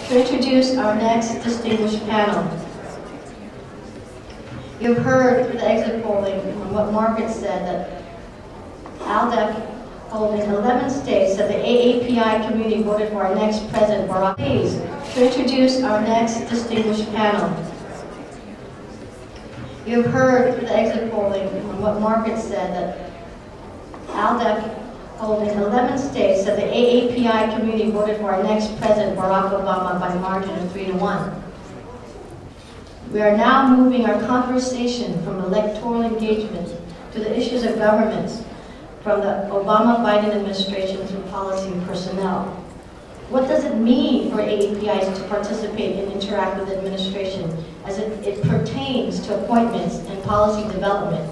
to introduce our next distinguished panel. You've heard through the exit polling what Margaret said, that ALDEC polled in 11 states that the AAPI community voted for our next president, Barack. Please, to introduce our next distinguished panel. You've heard through the exit polling what Margaret said, that ALDEC polled in 11 states that the AAPI community voted for our next president, Barack Obama, by a margin of 3-1. We are now moving our conversation from electoral engagement to the issues of government, from the Obama-Biden administration to policy and personnel. What does it mean for AAPIs to participate and interact with the administration as it pertains to appointments and policy development?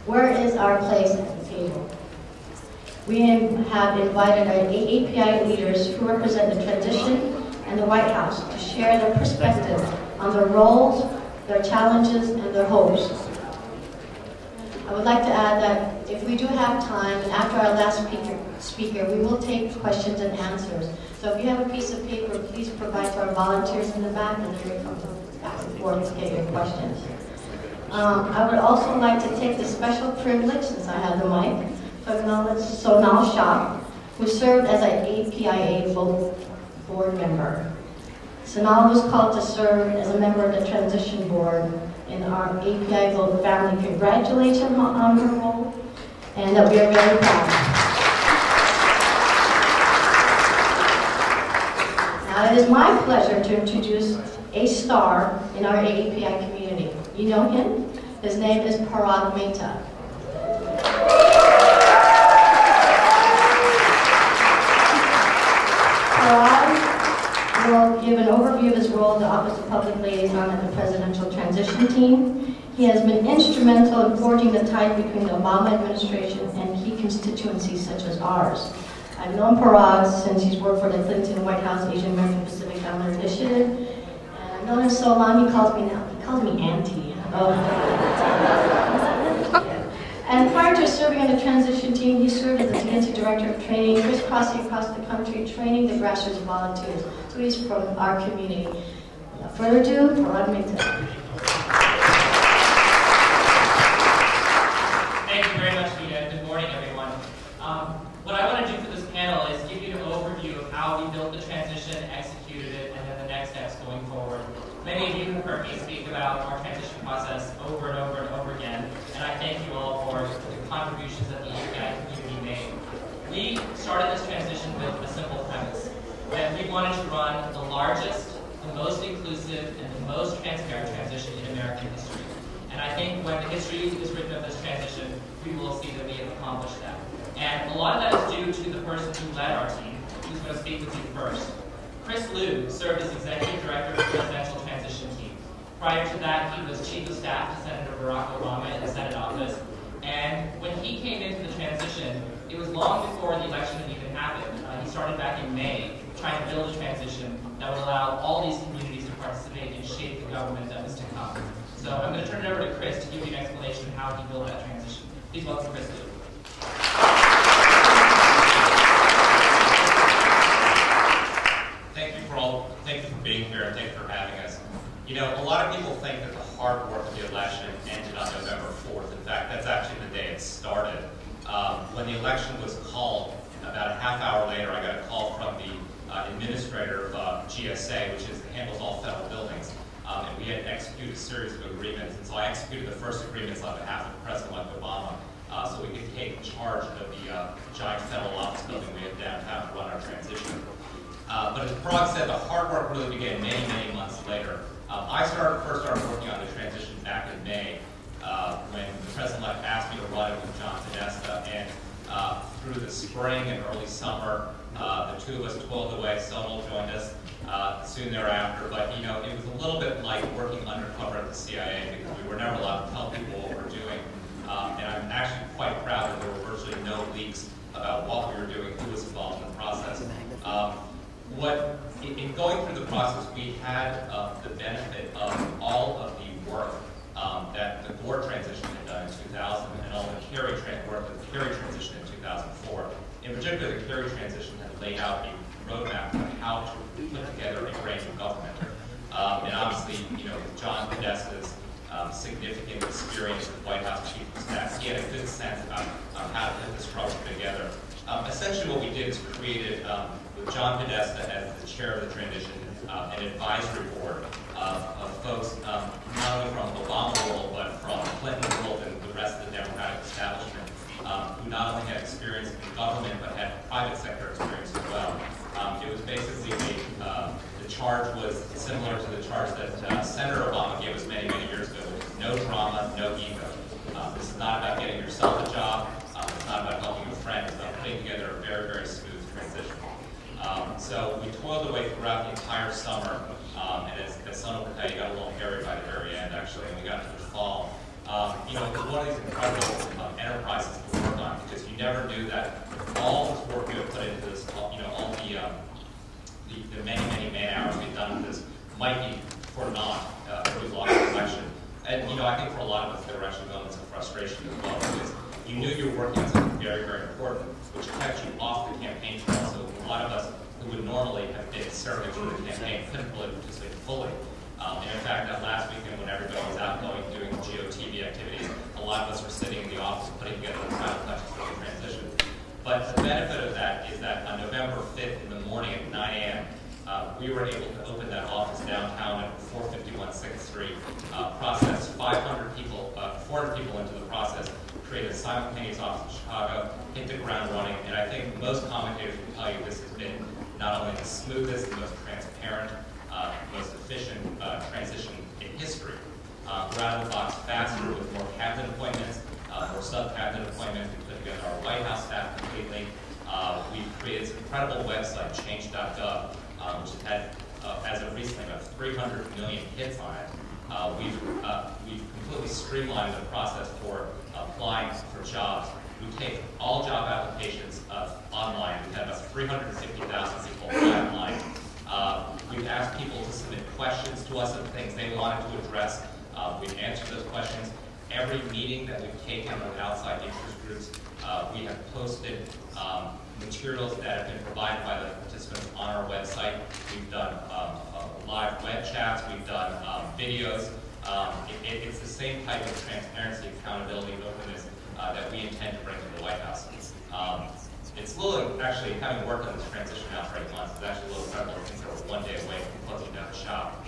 Where is our place at the table? We have invited our AAPI leaders who represent the transition and the White House to share their perspective on their roles, their challenges, and their hopes. I would like to add that if we do have time, and after our last speaker, we will take questions and answers. So if you have a piece of paper, please provide to our volunteers in the back, and then we come back and forth to get your questions. I would also like to take the special privilege, since I have the mic, to acknowledge Sonal Shah, who served as an APIAVote board member. Sonal was called to serve as a member of the transition board in our APIAVote family. Congratulations on her role, and that we are very proud. Now it is my pleasure to introduce a star in our AAPI community. You know him? His name is Parag Mehta. Parag will give an overview of his role in the Office of Public Liaison at the Presidential Transition Team. He has been instrumental in forging the ties between the Obama administration and key constituencies such as ours. I've known Parag since he's worked for the Clinton White House Asian American Pacific Family Initiative, and I've known him so long he calls me Auntie. And prior to serving on the transition team, he served as the TNT Director of Training, crisscrossing across the country, training the grassroots volunteers. So he's from our community. Without further ado, Parag Mehta. Thank you very much, Nita. Good morning, everyone. What I want to do for this panel is give you an overview of how we built the transition, executed it, and then the next steps going forward. Many of you have heard me speak about our transition process over and over and over again, and I thank you all for the contributions that the API community made. We started this transition with a simple premise, that we wanted to run the largest, the most inclusive, and the most transparent transition in American history. And I think when the history is written of this transition, we will see that we have accomplished that. And a lot of that is due to the person who led our team, who's going to speak with you first. Chris Liu served as Executive Director of the Presidential Transition Team. Prior to that, he was Chief of Staff to Senator Barack Obama in the Senate office. And when he came into the transition, it was long before the election had even happened. He started back in May, trying to build a transition that would allow all these communities to participate and shape the government that was to come. So I'm going to turn it over to Chris to give you an explanation of how he built that transition. Please welcome Chris Liu. Thank you for being here, and thank you for having us. You know, a lot of people think that the hard work of the election ended on November 4th. In fact, that's actually the day it started. When the election was called, about a half hour later, I got a call from the administrator of GSA, which handles all federal buildings, and we had to execute a series of agreements. And so I executed the first agreements on behalf of President Obama, so we could take charge of the giant federal office building we had downtown to run our transition. But as Parag said, the hard work really began many, many months later. I first started working on the transition back in May when the President-elect asked me to run it with John Podesta, and through the spring and early summer, the two of us toiled away. Sonal joined us soon thereafter, but you know, it was a little bit like working undercover at the CIA because we were never allowed to tell people what we're doing. And I'm actually quite proud that there were virtually no leaks about what we were doing, who was involved in the process. In going through the process, we had the benefit of all of the work that the Gore transition had done in 2000 and all the Kerry work that the Kerry transition in 2004. In particular, the Kerry transition had laid out a roadmap on how to put together a grand significant experience with White House Chief of Staff. He had a good sense about how to put this structure together. Essentially what we did is created, with John Podesta as the chair of the transition, an advisory board of folks not only from Obama world, but from Clinton world and the rest of the Democratic establishment, who not only had experience in government, but had private sector experience as well. It was basically the charge was similar to the charge that Senator Obama gave us many, many years ago, which is no drama, no ego. This is not about getting yourself a job. It's not about helping a friend. It's about putting together a very, very smooth transition. So we toiled away throughout the entire summer, and as Sonal could tell you, got a little hairy by the very end, actually, and we got to the fall. You know, it was one of these incredible enterprises to work on, because you never knew that all this work we had put into this, you know, all the many, many man-hours we've done with this might be for naught if we lost the election. And, you know, I think for a lot of us, there were actually moments of frustration as well, because you knew you were working on something very, very important, which kept you off the campaign trail. So a lot of us who would normally have been serving through the campaign couldn't really participate fully. And in fact, that last weekend when everybody was out going, doing GOTV activities, a lot of us were sitting in the office putting together the final touches for the transition. But the benefit of that is that on November 5th in the morning at 9 a.m., we were able to open that office downtown at 451 6th Street, process 400 people into the process, create a simultaneous office in Chicago, hit the ground running, and I think most commentators will tell you this has been not only the smoothest, the most transparent, most efficient transition in history. We're out of the box faster with more cabinet appointments, more sub-cabinet appointments. We put together our White House staff completely. We've created this incredible website, change.gov, which has had, as of recently, about 300 million hits on it. We've completely streamlined the process for applying for jobs. We take all job applications online. We've had about 350,000 people apply online. We've asked people to submit questions to us of things they wanted to address. We've answered those questions. Every meeting that we've taken with outside interest groups, we have posted materials that have been provided by the participants on our website. We've done live web chats. We've done videos. It's the same type of transparency, accountability, openness that we intend to bring to the White House. It's a little, actually, having worked on this transition now for 8 months, it's actually a little incredible since we're 1 day away from closing down the shop.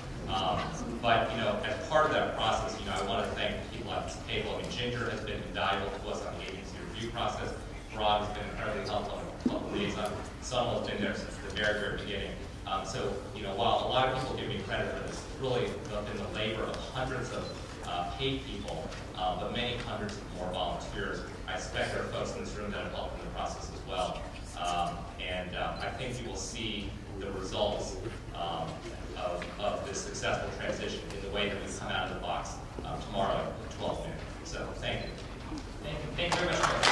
But, you know, as part of that process, you know, I want to thank the people at this table. I mean, Ginger has been invaluable to us on the agency review process. Rob has been incredibly helpful on the liaison. Sonal has been there since the very, very beginning. So, you know, while a lot of people give me credit for this, it's really been the labor of hundreds of paid people, but many hundreds of more volunteers. I expect there are folks in this room that have helped in the process as well. I think you will see the results of this successful transition in the way that we come out of the box tomorrow at 12 noon. So, thank you. Thank you. Thank you very much, Chris.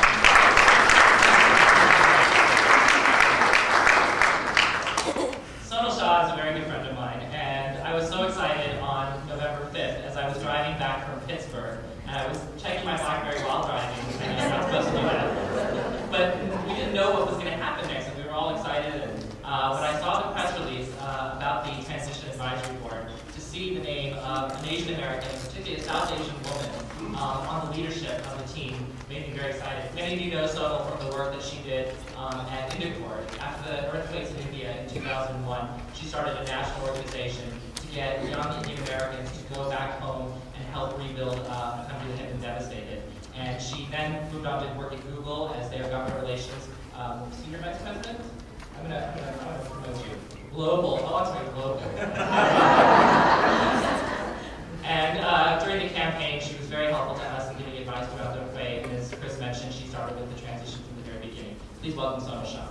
Sonal Shah is a very good friend of mine, and I was so excited on November 5th as I was driving back from Pittsburgh, and I was checking my BlackBerry while driving, and you're not supposed to do that. But we didn't know what was going to happen next, and we were all excited. And when I saw the press release about the Transition Advisory Board, to see the name of an Asian American, particularly a South Asian woman, on the leadership of the team made me very excited. Many of you know Sonal from the work that she did at Indicor. After the earthquakes in India in 2001, she started a national organization to get young Indian Americans to go back home and help rebuild a country that had been devastated. And she then moved on to work at Google as their government relations senior vice president. I'm gonna promote you. Global. Oh, that's right, global. And during the campaign, she was very helpful to us in giving advice throughout the way. And as Chris mentioned, she started with the transition from the very beginning. Please welcome Sonal Shah.